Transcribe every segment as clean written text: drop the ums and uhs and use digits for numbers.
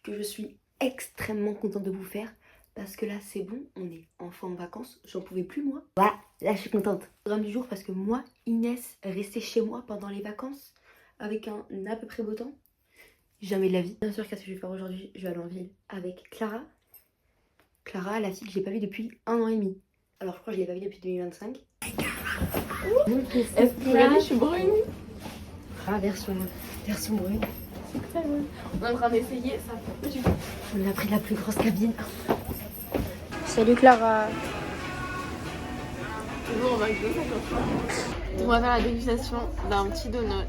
que je suis extrêmement contente de vous faire. Parce que là c'est bon, on est enfin en vacances, j'en pouvais plus moi. Voilà, là je suis contente. Programme du jour parce que moi, Inès, rester chez moi pendant les vacances avec un à peu près beau temps, jamais de la vie. Bien sûr qu'est-ce que je vais faire aujourd'hui, je vais aller en ville avec Clara. Clara, la fille que j'ai pas vue depuis 1 an et demi. Alors je crois que je l'ai pas vue depuis 2025. Regardez, je suis brune. Ah, version brune. C'est très bon. On est en train d'essayer, ça fait pas du tout. On a pris la plus grosse cabine. Salut Clara. Toujours au McDo, on va faire la dégustation d'un petit donut,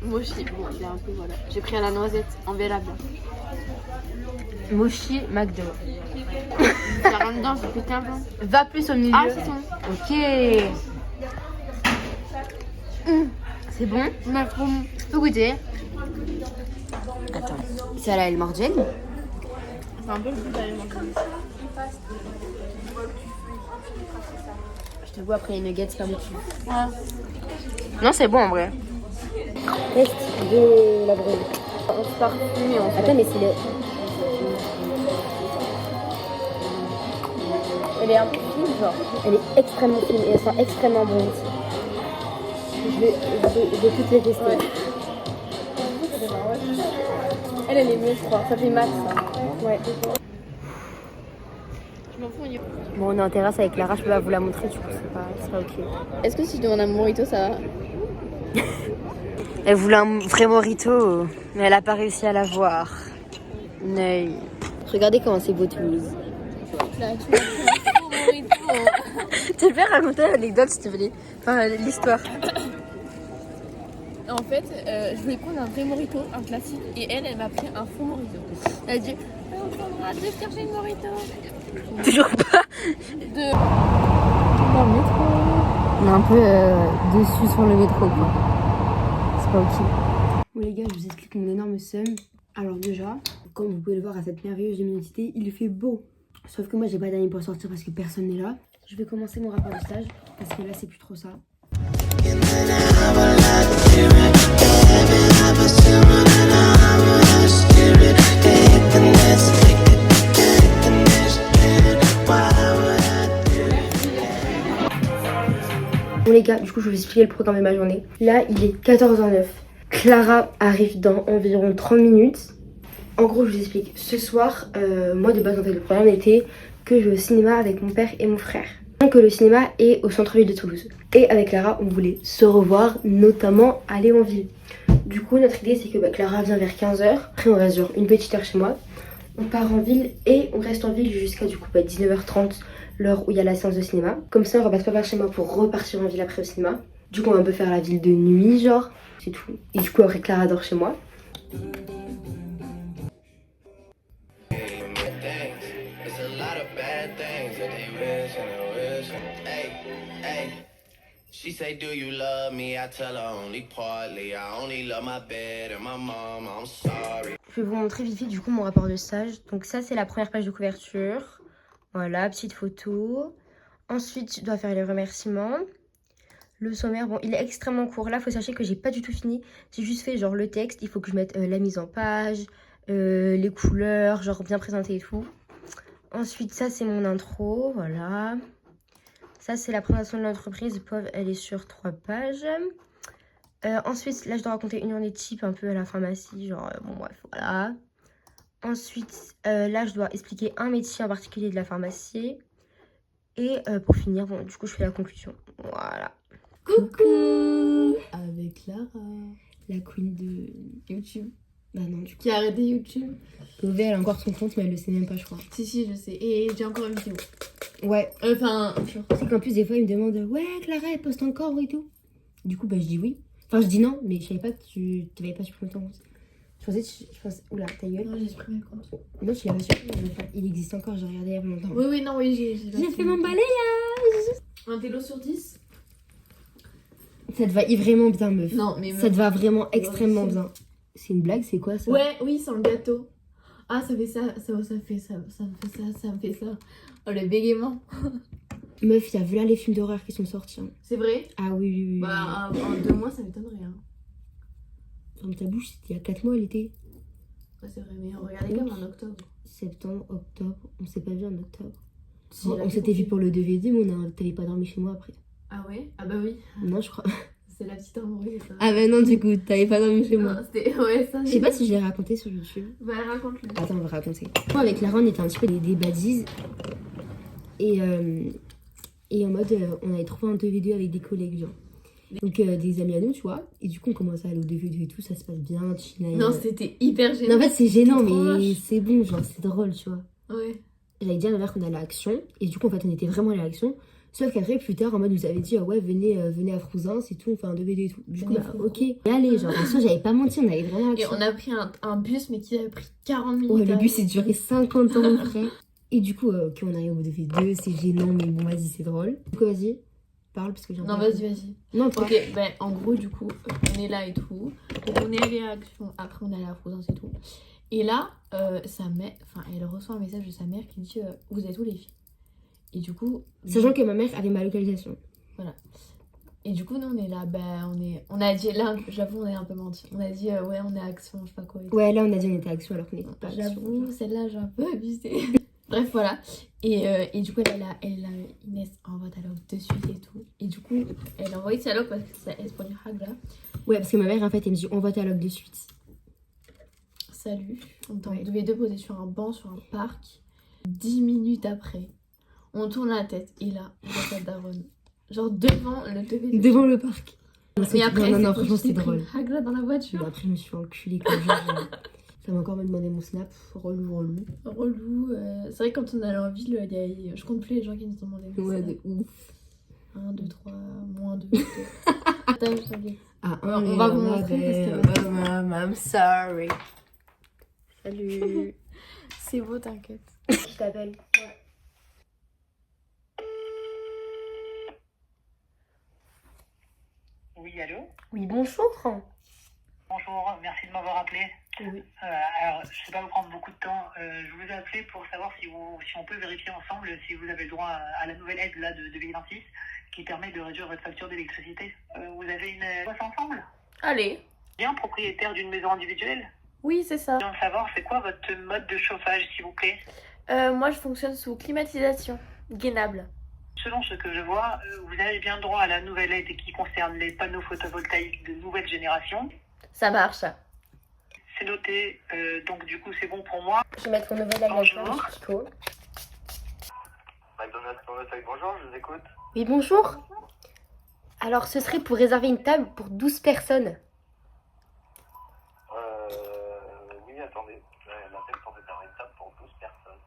mochi. Bon, il est un peu, voilà. J'ai pris à la noisette en belle bien. Mochi McDo. Il y a rien dedans, c'est pété un peu. Va plus au milieu. Ah, c'est bon. Ok. C'est bon? Je peux goûter. Attends. C'est à la Elmordienne. C'est un peu le goût d'alimentaire. Je t'avoue, après les nuggets, c'est pas mon dessus. Ouais. Non, c'est bon en vrai. Test de la brûle. C'est parfumé en fait. Attends, mais c'est le. Elle est un peu fine, genre. Elle est extrêmement fine et elle sent extrêmement bon aussi. Je vais toutes les tester. Ouais. Elle est mieux, je crois. Ça fait mat, ça. Ouais. Je m'en fous, on y va. Bon, on est en terrasse avec Clara, je peux pas vous la montrer, du coup, c'est pas ok. Est-ce que si je demande un mojito, ça va? Elle voulait un vrai mojito, mais elle a pas réussi à l'avoir. Ney. Regardez comment c'est beau Toulouse. Là, tu m'as pris un faux mojito. Tu peux raconter l'anecdote s'il te plaît? Enfin, l'histoire. En fait, je voulais prendre un vrai mojito, un classique, et elle m'a pris un faux mojito. Elle a dit, on prendra deux chercher une mojito. Toujours pas. Dans le métro. On est un peu dessus sur le métro, quoi. C'est pas ok. Bon les gars, je vous explique mon énorme seum. Alors déjà, comme vous pouvez le voir à cette merveilleuse luminosité, il fait beau. Sauf que moi j'ai pas d'amis pour sortir parce que personne n'est là. Je vais commencer mon rapport de stage parce que là c'est plus trop ça. Bon les gars, du coup je vais vous expliquer le programme de ma journée. Là il est 14h09. Clara arrive dans environ 30 minutes. En gros je vous explique. Ce soir, moi de base en fait le programme était que je vais au cinéma avec mon père et mon frère. Donc le cinéma est au centre-ville de Toulouse. Et avec Clara on voulait se revoir, notamment aller en ville. Du coup notre idée c'est que Clara vient vers 15h. Après on reste genre une petite heure chez moi. On part en ville et on reste en ville jusqu'à du coup 19h30. L'heure où il y a la séance de cinéma. Comme ça on repasse pas par chez moi pour repartir en ville après au cinéma. Du coup on va un peu faire la ville de nuit genre. C'est tout. Et du coup après Clara dort chez moi. She say, do you love me? I tell her only partly. I only love my bed and my mom. I'm sorry. Je vais vous montrer vite fait du coup mon rapport de stage. Donc ça c'est la première page de couverture. Voilà, petite photo. Ensuite je dois faire les remerciements. Le sommaire, bon il est extrêmement court. Là faut sachez que j'ai pas du tout fini. J'ai juste fait genre le texte. Il faut que je mette la mise en page, les couleurs, genre bien présenté et tout. Ensuite ça c'est mon intro, voilà. Ça, c'est la présentation de l'entreprise. Pauvre, elle est sur 3 pages. Ensuite, là, je dois raconter une journée type un peu à la pharmacie. Genre, bon, bref, voilà. Ensuite, là, je dois expliquer un métier en particulier de la pharmacie. Et pour finir, bon, du coup, je fais la conclusion. Voilà. Coucou! Avec Clara. La queen de YouTube. Bah non, du coup. Qui a arrêté YouTube. Pauvé, elle a encore son compte, mais elle le sait même pas, je crois. Si, je sais. Et j'ai encore une vidéo. Ouais. Enfin, Tu sais qu'en plus, des fois, ils me demandent ouais, Clara, elle poste encore et tout. Du coup, bah, je dis oui. Enfin, je dis non, mais je savais pas que tu t'avais pas supprimé ton compte. Je pensais. Oula, ta gueule. non, j'ai supprimé le compte. Non, tu l'as pas supprimé. Enfin, il existe encore, j'ai regardé il y a longtemps. Oui, non, oui, J'ai fait mon balayage. Un télo sur 10. Ça te va vraiment bien, meuf. Non, mais ça te va vraiment extrêmement bien. C'est une blague, c'est quoi ça? Ouais, oui, sans le gâteau. Ah, ça fait ça fait ça, ça me fait ça. Oh, le bégaiement. Meuf, il y a là les films d'horreur qui sont sortis. Hein. C'est vrai? Ah oui. Bah, en 2 mois, ça m'étonnerait. Hein. Dans ta bouche, c'était il y a 4 mois, elle était. Ouais, c'est vrai, mais on regardait comme en octobre. Septembre, octobre, on s'est pas vu en octobre. Si, On s'était vu pour le DVD, mais t'avais pas dormi chez moi après. Ah ouais? Ah bah oui. Non, je crois. C'est la petite embrouille, ça. Ah bah non, du coup, t'avais pas dormi chez moi. Non, c'était... Ouais, ça... Je sais pas si je l'ai raconté sur YouTube. Bah, raconte-le. Attends, on va raconter. Moi, avec Lara, on était un petit peu des badises. Et en mode, on avait trouvé un DVD avec des collègues, genre. Donc, des amis à nous, tu vois. Et du coup, on commence à aller au DVD et tout, ça se passe bien. Non, c'était hyper gênant. Non, en fait, c'est gênant, C'était trop mais moche. c'est bon, genre, c'est drôle, tu vois. Ouais. J'avais dit à ma mère qu'on allait à Action. Et du coup, en fait, on était vraiment allés à Action. Sauf qu'après, plus tard, en mode, nous avait dit, ah ouais, venez à Frouzins et tout, on fait un DVD et tout. Du coup, Venez à bah, Frouzins. ok. Et allez, genre, bien sûr, j'avais pas menti, on allait vraiment à Et Action. on a pris un bus, mais qui a pris 40 minutes. Ouais, le à bus, aller. c'est duré 50 ans après. Et du coup, ok, on arrive au DVD2, c'est gênant, mais bon, vas-y, c'est drôle. Du coup, vas-y, parle, parce que j'ai Non, vas-y. Non, toi. Ok, ben en gros, du coup, on est là et tout. Donc, on est allé à Action. Après, on est allé à Frouzins et tout. Et là, sa mère, enfin, elle reçoit un message de sa mère qui dit vous êtes où les filles? Et du coup. Sachant que ma mère avait ma localisation. Voilà. Et du coup, nous, on est là, on a dit, là, j'avoue, on est un peu menti. On a dit, ouais, on est à Action, je sais pas quoi. Et tout. Ouais, là, on a dit on était à Action alors qu'on était pas à Action. J'avoue, celle-là, j'ai un peu abusé. Bref, voilà. Et du coup, elle a Inès envoie ta log de suite et tout. Et du coup, elle a envoyé sa log parce que ça est pour dire Hagla. Ouais, parce que ma mère, en fait, elle me dit envoie ta log de suite. Salut. On Ouais. devait deux poser sur un banc, sur un parc. 10 minutes après, on tourne la tête et là, on voit ta daronne. Genre devant le DVD. Devant le parc. Mais après, non, franchement, c'était drôle. Hagla dans la Mais voiture. après, je me suis enculée comme genre. Ça m'a encore demandé mon snap. Relou. Relou. C'est vrai que quand on allait en ville, je compte plus les gens qui nous ont demandé. Ouais, de ouf. 1, 2, 3, moins 2. T'inquiète. Ah, On va vous montrer parce que... I'm sorry. Salut. C'est beau, t'inquiète. Je t'appelle. Oui, allô? Oui, bonjour. Bonjour, merci de m'avoir appelé. Oui. Alors, je ne vais pas vous prendre beaucoup de temps. Je vous ai appelé pour savoir si on peut vérifier ensemble si vous avez le droit à la nouvelle aide là, de 2026 qui permet de réduire votre facture d'électricité. Vous avez une voix ensemble? Allez. Bien, propriétaire d'une maison individuelle? Oui, c'est ça. Je veux savoir, c'est quoi votre mode de chauffage, s'il vous plaît? Moi, je fonctionne sous climatisation. Gainable. Selon ce que je vois, vous avez bien le droit à la nouvelle aide qui concerne les panneaux photovoltaïques de nouvelle génération. Ça marche. C'est noté, donc du coup c'est bon pour moi. Je vais mettre mon nouvel agacement Bonjour. sur Kiko. McDonald's, bonjour, je vous écoute. Oui, bonjour. Alors, ce serait pour réserver une table pour 12 personnes. Oui, attendez. La tête pour réserver une table pour 12 personnes.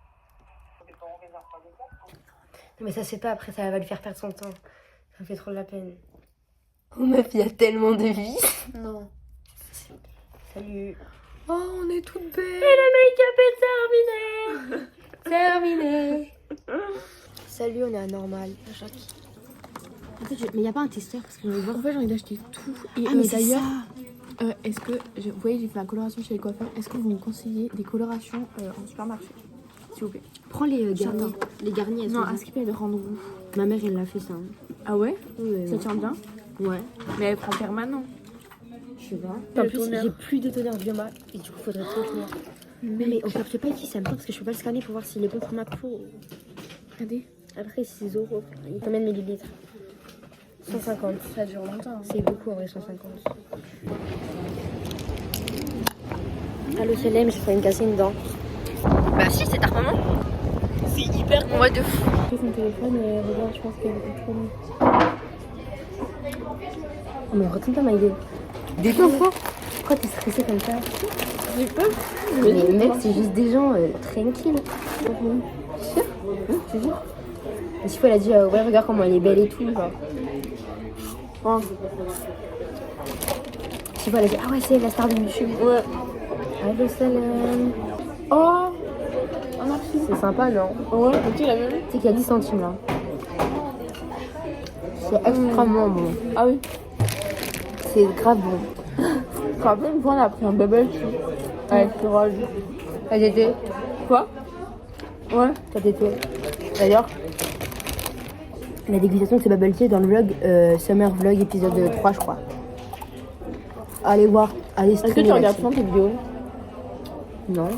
Non, mais ça se fait pas, après ça va lui faire perdre son temps. Ça me fait trop de la peine. Oh meuf, il y a tellement de vie. Non. Salut. Oh, on est toutes belles. Et le make-up est terminé. Salut, on est à normal. En fait, mais il n'y a pas un testeur parce que je vais voir. En fait, j'ai envie d'acheter tout. Et Ah, mais c'est d'ailleurs, ça. est-ce que... Vous voyez, j'ai fait la coloration chez les coiffeurs. Est-ce que vous me conseillez des colorations en supermarché? S'il vous plaît. Prends les garnis. J'adore. Les garnis, elles Non, sont à ce qu'il peut rendre roux. Ma mère, elle l'a fait ça. Hein. Ah ouais? Oui, Ça tient bien? Ouais. Mais elle prend permanent. Je sais pas. Le En plus, toner. j'ai plus de toner Bioma et du coup, faudrait trop le toner. Mais on capte pas ici, ça me tente parce que je peux pas le scanner pour voir s'il est bon pour ma peau. Regardez. Après, c'est 6 euros. Combien de millilitres? 150. Ça dure longtemps. C'est beaucoup en vrai, 150. Allô, Célèbre, je pourrais me casser une dent. Bah, si, c'est ta maman. C'est hyper Moi de fou. J'ai son téléphone et regarde, je pense qu'elle est trop nulle. Oh, mais retourne pas ma gueule. Détends-toi. Pourquoi t'es stressée comme ça? J'ai peur. Mais mec, c'est juste des gens tranquilles. Sûr? Tu jures? Et si elle a dit, ouais, regarde comment elle est belle et tout. Genre. Oh. Si elle a dit, ah ouais, c'est la star de YouTube. Ouais. Allô, Salam. Oh. Oh, merci. C'est sympa, non? Ouais, ok, la même. Tu sais qu'il y a 10 centimes là. C'est extrêmement bon. Ah oui. C'est grave bon. Tu te rappelles une fois, on a pris un bubble tea avec Rose. T'as tété? Quoi? Ouais. T'as tété? D'ailleurs, la dégustation de ce bubble tea est dans le vlog Summer Vlog épisode 3, je crois. Allez voir, allez Est-ce que streamer tu regardes là-dessus. souvent tes vidéos? Non.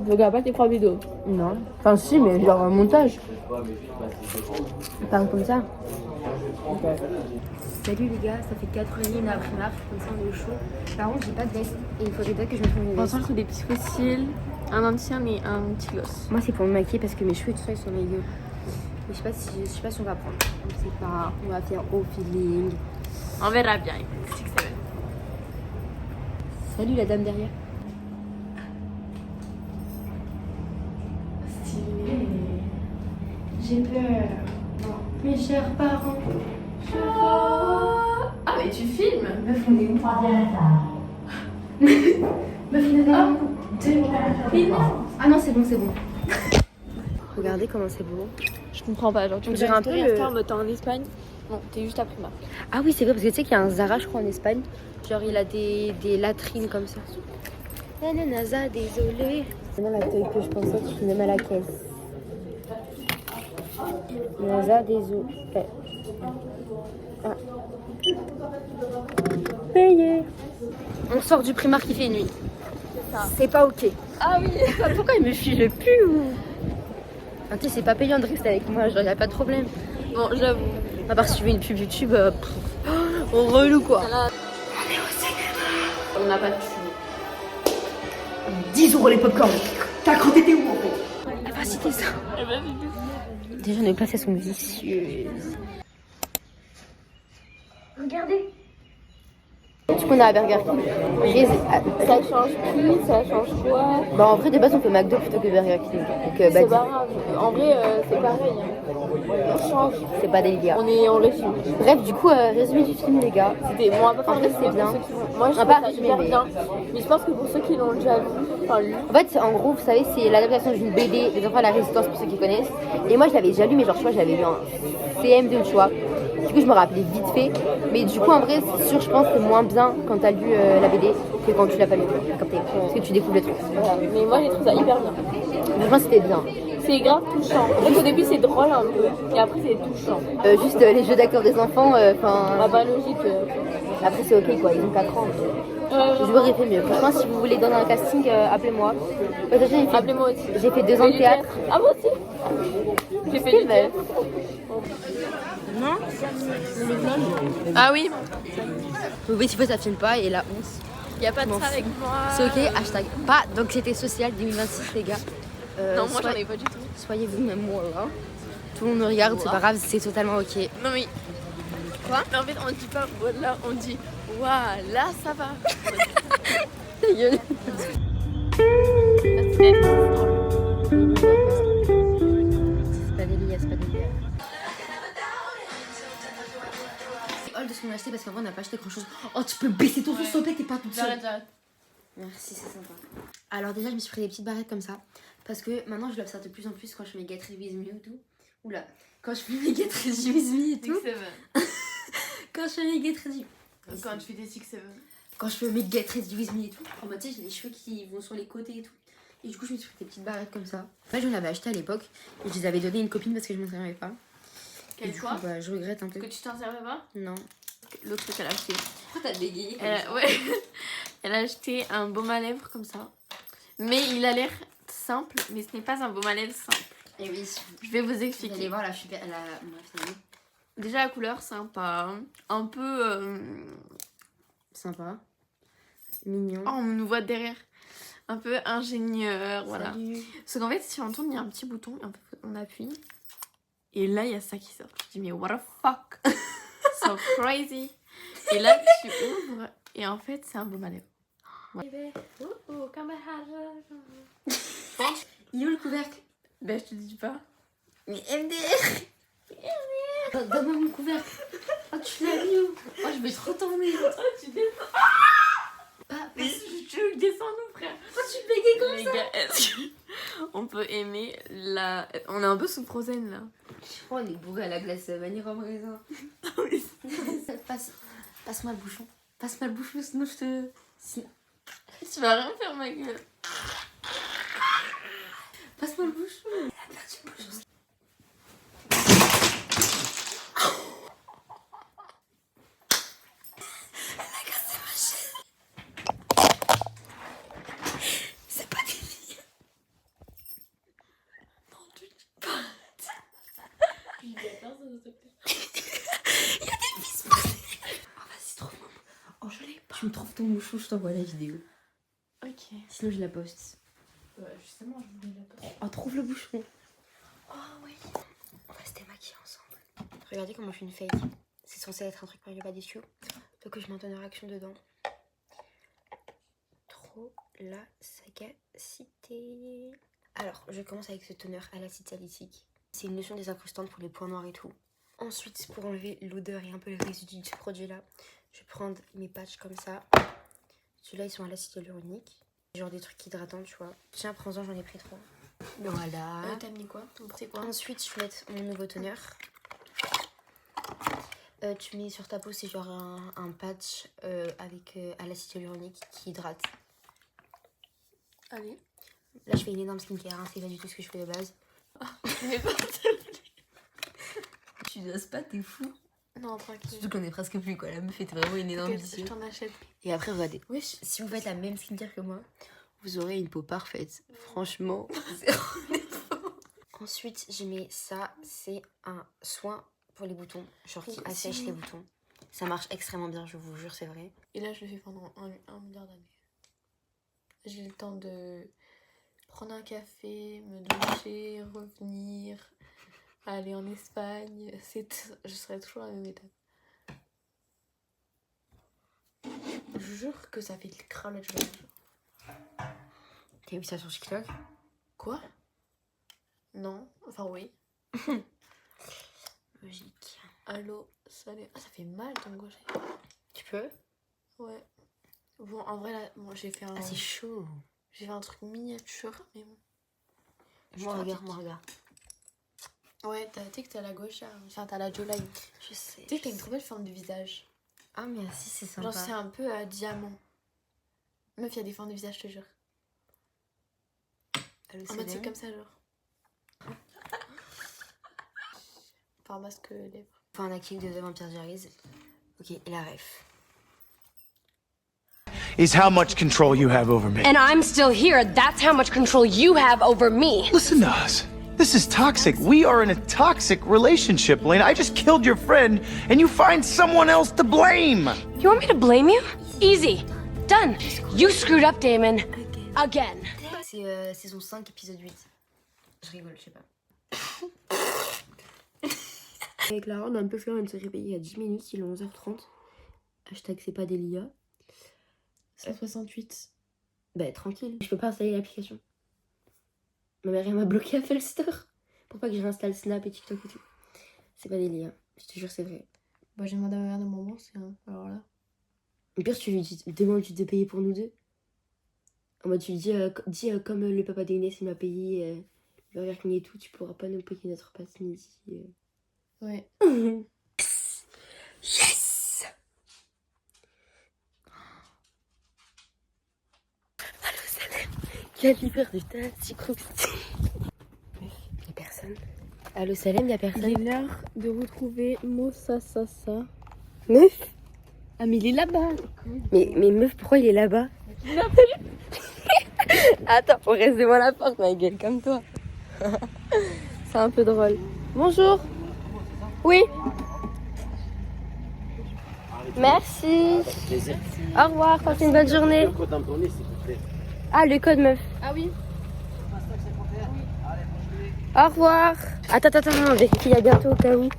Je regarde pas tes 3 vidéos. Non. Enfin, si, mais genre un montage. Pas comme ça. Salut les gars, ça fait 4 heures et demie, on est à Primark, comme ça on est au chaud. Par contre, j'ai pas de veste et il faudrait peut-être que je me trouve une On veste. sent que c'est des petits fossiles, un ancien et un petit gloss. Moi, c'est pour me maquiller parce que mes cheveux et tout ça, ils sont dégueux. Mais je sais pas si on va prendre. On sait pas, on va faire au feeling. On verra bien. Salut la dame derrière. Stylé. J'ai peur. Mes chers parents. Ah, mais tu filmes? Meuf, on est où? Meuf, on est où? Ah non, c'est bon, c'est bon. Regardez comment c'est beau. Je comprends pas. Genre, tu On me dirait dirais un peu le- en mode t'es en Espagne. Non, t'es juste à Primark. Ah oui, c'est vrai, parce que tu sais qu'il y a un Zara, je crois, en Espagne. Genre, il a des latrines comme ça. Nanana, désolé. Maintenant, la taille que je pensais, je suis même à la caisse. Nasa, désolé. Ah. Payé. On sort du Primark, il fait nuit. C'est pas ok. Ah oui. Pourquoi il me file plus ou... Ah, tu sais, c'est pas payant de rester avec moi, genre, y a pas de problème. Bon, j'avoue. À part si tu veux une pub YouTube, on relou quoi. On n'a pas de chou. 10 € les popcorn. T'as cru t'étais où en fait? Elle va citer ça. Déjà nos places elles sont vicieuses. Regardez. Du coup on est à Burger King. Ça change qui? Ça change quoi? Bah en vrai de base on fait McDo plutôt que Burger King. Donc C'est bah, pas grave. En vrai, c'est pareil. Hein. On change. c'est pas délire. On est en régime. Bref du coup résumé du film les gars. C'était bon, on va pas faire En vrai, le c'est bien. Moi, je On va trouve pas ça résumer, hyper mais- bien. Mais je pense que pour ceux qui l'ont déjà vu, enfin lu, En fait en gros vous savez c'est l'adaptation d'une BD des enfants à la résistance pour ceux qui connaissent. Et moi je l'avais déjà lu mais genre tu vois je l'avais lu en CM2 tu vois. Du coup je me rappelais vite fait. Mais du coup en vrai c'est sûr je pense que c'est moins bien quand t'as lu la BD que quand tu l'as pas lu. T'as capté. Parce que tu découvres le truc. voilà. Mais moi j'ai trouvé ça hyper bien. Franchement c'était bien. C'est grave touchant. En fait, au début c'est drôle un peu, et après c'est touchant. Juste les jeux d'acteurs des enfants, enfin Ah bah logique. après c'est ok quoi, ils ont 4 ans. Je l'aurais fait mieux. Franchement si vous voulez donner un casting, appelez-moi. Parce que j'ai fait, Appelez-moi aussi. j'ai fait 2 ans de théâtre. Ah moi aussi. J'ai fait C'est du vrai. théâtre. Ah oui, Oui si vous ça filme pas et la honte. y a pas de M'en ça fous. avec moi. C'est ok, hashtag pas d'anxiété sociale 2026 les gars. Non, moi j'en ai pas du tout. Soyez vous-même moi là. Tout le monde nous regarde, c'est pas grave, c'est totalement ok. Non mais. Quoi? Mais en fait on dit pas voilà, on dit waouh, là ça va. Ta gueule. C'est pas délire, c'est pas délire. C'est all de ce qu'on a acheté parce qu'en vrai on n'a pas acheté grand chose. Oh tu peux baisser ton son s'il te plaît, t'es pas toute seule. Merci, c'est sympa. Alors déjà je me suis pris des petites barrettes comme ça. Parce que maintenant je l'observe de plus en plus quand je fais mes get ready with me et tout. Oula, quand je fais mes get ready with me et tout. Quand je fais mes get ready. Quand tu fais des 6-7. Quand je fais mes get ready with me et tout. En mode tu sais j'ai les cheveux qui vont sur les côtés et tout. Et du coup je me suis pris des petites barrettes comme ça. En fait je l'avais acheté à l'époque. Et je les avais donné à une copine parce que je m'en servais pas. Et Quel du coup, choix? bah, je regrette un peu. Que tu t'en servais pas? Non. L'autre truc qu'elle a acheté. Pourquoi t'as bégayé Ouais. Elle a acheté un baume à lèvres comme ça. Mais il a l'air simple, mais ce n'est pas un baume à lèvres simple. Et oui, Je vais vous vous allez expliquer. voir la super. Bref, Déjà la couleur sympa, un peu sympa. Mignon. oh, on nous voit derrière, un peu ingénieur, voilà. Salut. Parce qu'en fait si on tourne il y a un petit bouton, on appuie et là il y a ça qui sort. Je dis mais what the fuck, so crazy. Et là tu ouvres et en fait c'est un baume à lèvres. Ouais. Il est où le couvercle? Ben je te dis pas. Mais MDR. Donne-moi mon couvercle. Oh, tu l'as mis où? Oh, je vais trop t'emmener. Oh tu descends. Mais tu veux que descends-nous frère. Oh, tu bégayes comme Les gars, est-ce qu'on peut aimer la... On est un peu sous Frozen là. Oh, on est bourré à la glace vanille rhum raisin. Passe-moi le bouchon. Passe-moi le bouchon, sinon je te... Tu vas rien faire ma gueule. Passe-moi le bouchon. Elle a perdu le bouchon. Elle a cassé ma chaise. C'est C'est trop bon. Oh, je l'ai pas. Tu me trouves ton mouchou, je t'envoie la vidéo. Ok. Sinon, je la poste. Justement, je voulais la poster. Oh, trouve le bouchon. Oh, oui. On va se démaquiller ensemble. Regardez comment je fais une fake. C'est censé être un truc pour les pas déçus. Donc, je m'entends une réaction dedans. Trop la sagacité. Alors, je commence avec ce toner à l'acide salicylique. C'est une lotion désincrustante pour les points noirs et tout. Ensuite, pour enlever l'odeur et un peu les résidus de ce produit-là, je vais prendre mes patchs comme ça. Ceux-là, ils sont à l'acide hyaluronique. Genre des trucs hydratants, tu vois. Tiens, prends-en, j'en ai pris 3. Voilà. T'as mis quoi? C'est quoi? Ensuite, je vais mettre mon nouveau toner. Tu mets sur ta peau, c'est genre un patch avec à l'acide hyaluronique qui hydrate. Allez. Là, je fais une énorme skincare, hein, c'est pas du tout ce que je fais de base. Mais pas Tu doses pas, t'es fou. Non, tranquille. Surtout qu'on est presque plus, quoi. La meuf était vraiment une énorme Je vicieuse. t'en achète. Et après, regardez. Wesh, si vous faites la même skincare que moi, vous aurez une peau parfaite. Franchement, zéro défaut. Ensuite, je mets ça. C'est un soin pour les boutons. Genre qui assèche les boutons. Ça marche extrêmement bien, je vous jure, c'est vrai. Et là, je le fais pendant un milliard d'années. J'ai le temps de prendre un café, me doucher, revenir, aller en Espagne. Je serai toujours à la même étape. Je jure que ça fait le crâne. T'as vu ça sur TikTok? Quoi? Non. Enfin, oui. Logique. Allô, salut. Ah, ça fait mal ton gauche. Tu peux? Ouais. Bon, en vrai, là, moi, j'ai fait un... Ah, c'est chaud. J'ai fait un truc miniature, mais bon. Moi, regarde. Ouais, tu sais que t'as la gauche, là. Enfin, t'as la jawline. Je sais. Tu sais que t'as une trop belle forme de visage. Ah, merci, c'est sympa. Genre, c'est un peu diamant. Meuf, il y a des formes de visage, je te jure. En mode, c'est comme ça, genre. Enfin, masque lèvres. Enfin, la kick de The Vampire Diaries. Ok, et la ref. Is how much control you have over me. And I'm still here. That's how much control you have over me. Listen to us. This is toxic. We are in a toxic relationship, Lane. I just killed your friend, and you find someone else to blame. You want me to blame you? Easy. Done. You screwed up, Damon. Again. C'est saison 5, épisode 8. Je rigole, je sais pas. Avec Lara, on a un peu fait, on s'est réveillé il y a 10 minutes, il est 11h30. Hashtag c'est pas des lias. 168. Bah tranquille, je peux pas installer l'application. Ma mère elle m'a bloqué à Apple Store pour pas que je réinstalle Snap et TikTok et tout. C'est pas des liens, je te jure c'est vrai. Bah, j'ai demandé à ma mère de m'en rembourser, hein. Alors là. Au pire tu lui dis, demandes-tu de payer pour nous deux. En mode tu lui dis, comme le papa d'Inès il m'a payé le Burger King et tout, tu pourras pas nous payer notre passe midi. Ouais. Yes. Allô Salem, quel livre de Tati Crousty. Y'a personne. Allô Salem, y'a personne. Il est l'heure de retrouver Mossa Sassa. Meuf. Ah, mais il est là-bas. Mais meuf, pourquoi il est là-bas? Attends, on reste devant la porte, ma gueule, comme toi. C'est un peu drôle. Bonjour. Oui. Merci. Au revoir, passez une bonne journée. Ah, le code meuf. Ah oui. Au revoir. Attends, on vérifie à bientôt au cas où.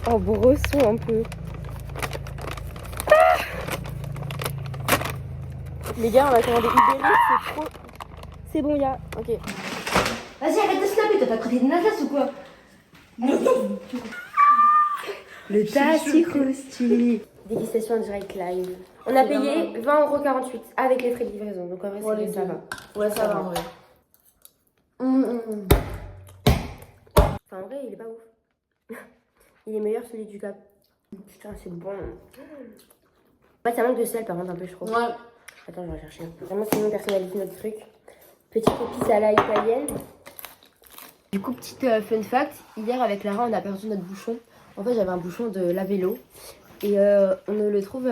Oh, brosson un peu. Ah, les gars, on va commander Uber Eats, c'est trop... C'est bon, y'a... Ok. Vas-y, arrête de snapper, toi t'as croisé de Natas ou quoi? Le Tati Crousty. Dégustation en direct live. On a payé 20,48€ avec les frais de livraison, donc en vrai ça va. Ouais, ça va en vrai. Enfin, en vrai, il est pas ouf. Il est meilleur celui du Cap. Putain, c'est bon. Ouais, ça manque de sel par contre un peu, je trouve. Ouais. Attends, je vais chercher. Vraiment, c'est une personnalité notre truc. Petite épice à la italienne. Du coup, petite fun fact. Hier, avec Lara, on a perdu notre bouchon. En fait, j'avais un bouchon de Lavelo. Et on ne le trouve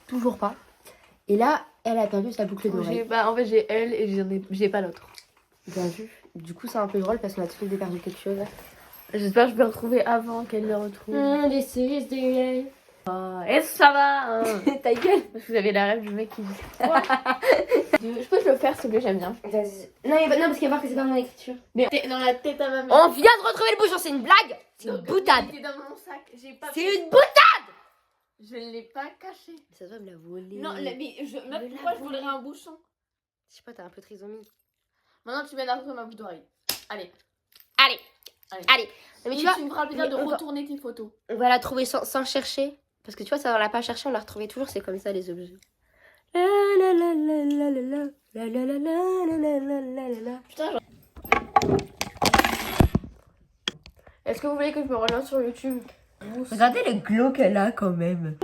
toujours pas. Et là, elle a perdu sa boucle J'ai d'oreille. pas, en fait, j'ai elle et j'ai pas l'autre. Bien vu. Du coup, c'est un peu drôle parce qu'on a tous les deux perdu quelque chose. J'espère que je vais retrouver avant qu'elle le retrouve. This is the way. Est-ce que ça va hein? Ta gueule. Parce que vous avez la rêve du mec qui dit quoi. Je peux te le faire, s'il te plaît, j'aime bien. Vas-y. Non, non, parce qu'il va voir que c'est pas mon écriture. Mais t'es dans la tête à ma mère. On vient de retrouver le bouchon, c'est une blague. C'est une boutade. T'es dans mon sac, j'ai pas. C'est une boutade. Je ne l'ai pas caché. Ça doit me la voler. Non, mais Me pourquoi la je volerais un bouchon? Je sais pas, t'as un peu trisomie. Maintenant, tu viens d'arriver ma bouche d'oreille. Allez. Allez. Allez. Allez. Mais Et tu vois, tu me feras le plaisir mais de on va- retourner tes photos. on va la trouver sans chercher. Parce que tu vois, ça on l'a pas cherché, on l'a retrouvé toujours. C'est comme ça les objets. La la la la la la la. La la la la la la la la la. Putain, genre... Est-ce que vous voulez que je me relance sur YouTube? Regardez le glow qu'elle a quand même.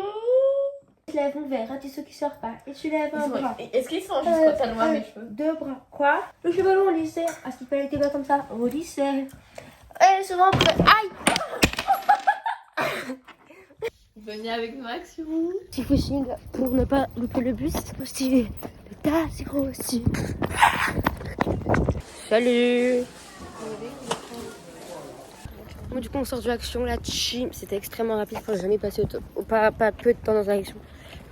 Tu lèves mon verre, tu sais qui sort pas. Et tu lèves un bras. Est-ce qu'ils sont jusqu'au talon à mes cheveux? Deux bras. Quoi? Le chevalon au lycée. À ce qu'il fallait tes doigts comme ça. Au lycée. Et souvent près. Aïe! Venez avec Max, si vous. Petit pushing pour ne pas louper le bus. Aussi. Le tas, c'est gros aussi. Salut! Moi, du coup, on sort de l'action là. C'était extrêmement rapide. Enfin, j'ai jamais passé pas peu de temps dans l'action.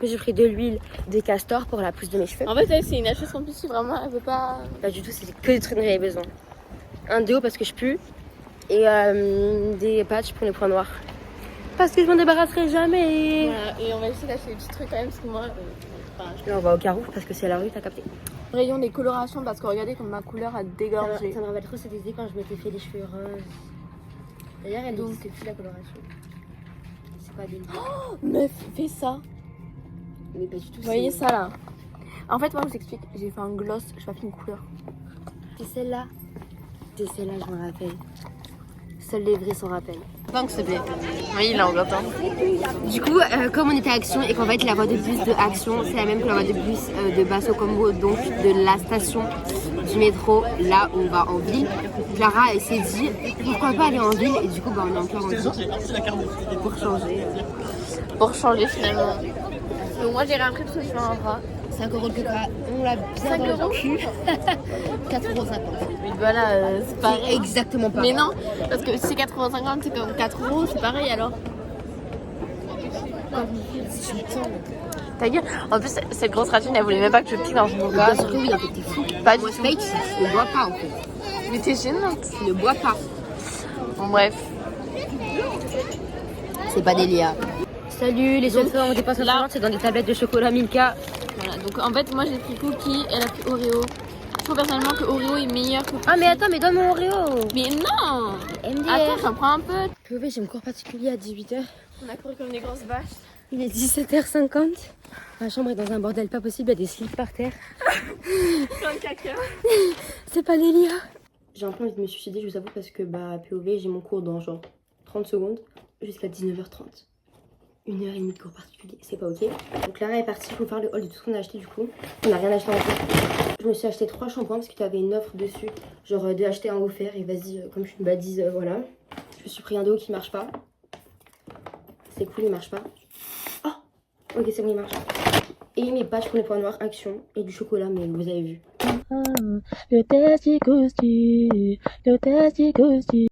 Mais j'ai pris de l'huile, des castors pour la pousse de mes cheveux. En fait, elle, c'est une acheteuse compulsive, vraiment, elle veut pas. Pas du tout, c'est que des trucs dont j'avais besoin. Un déo parce que je pue. Et des patchs pour les points noirs. Parce que je m'en débarrasserai jamais. Voilà, et on va essayer d'acheter des petits trucs quand même, parce que moi. Là, on va au Carouf parce que c'est à la rue, t'as capté. Rayon des colorations, parce que regardez comme ma couleur a dégorgé. Ça me rappelle trop cet été quand je m'étais fait les cheveux roses. D'ailleurs, elle n'existe plus la coloration. C'est pas des. Oh, meuf, fais ça. Mais pas du tout. Vous voyez ça là? En fait, moi, je vous explique, j'ai fait un gloss, je pas fait une couleur. C'est celle-là. C'est celle-là, je me rappelle. Seuls les vrais s'en rappellent. Donc, s'il te plaît. Oui, il est en content. Du coup, comme on était à Action et qu'en fait la voie de bus de Action c'est la même que la voie de bus de Basso Combo, donc de la station du métro, là où on va en ville, Clara elle s'est dit pourquoi pas aller en ville et du coup bah, on est encore en ville pour changer. Pour changer finalement. Donc moi j'ai repris parce que je fais un bras. 5 € de coca, on l'a bien 5 dans euros le cul. 4,50 €. Mais voilà, c'est pareil. Exactement pas. Mais non, parce que si c'est 80-50, c'est comme 4 €, c'est pareil alors. Ta gueule. En plus, cette grosse ratine, elle voulait même pas que je pique dans son Bien coca. sûr que oui, en fait t'es fou. Pas du Moi tout. Spike, je ne bois pas en fait. Mais t'es gênante. Je ne bois pas. Bon, bref. C'est pas Delia. Salut, les seules fois où on dépasse là- c'est dans des tablettes de chocolat Milka. Voilà, donc en fait, moi j'ai pris Cookie, elle a pris Oreo. Je trouve personnellement que Oreo est meilleur que Cookie. Ah mais attends, mais donne mon Oreo. Mais non! MDR. Attends, j'en prends un peu. POV, j'ai mon cours particulier à 18h. On a couru comme des grosses vaches. Il est 17h50. Ma chambre est dans un bordel pas possible, il y a des slips par terre. Plein de caca. C'est pas Delia. J'ai un peu envie de me suicider, je vous avoue, parce que bah POV, j'ai mon cours dans genre 30 secondes jusqu'à 19h30. 1h30 de cours particulier, c'est pas ok. Donc Clara est partie pour faire le haul de tout ce qu'on a acheté du coup. On n'a rien acheté en fait. Je me suis acheté 3 shampoings parce que tu avais une offre dessus. Genre de acheter un offert et vas-y, comme je suis une badise, voilà. Je me suis pris un déo qui marche pas. C'est cool, il marche pas. Oh, ok, c'est bon, il marche. Et mes patchs pour les points noirs, Action. Et du chocolat, mais vous avez vu. Le test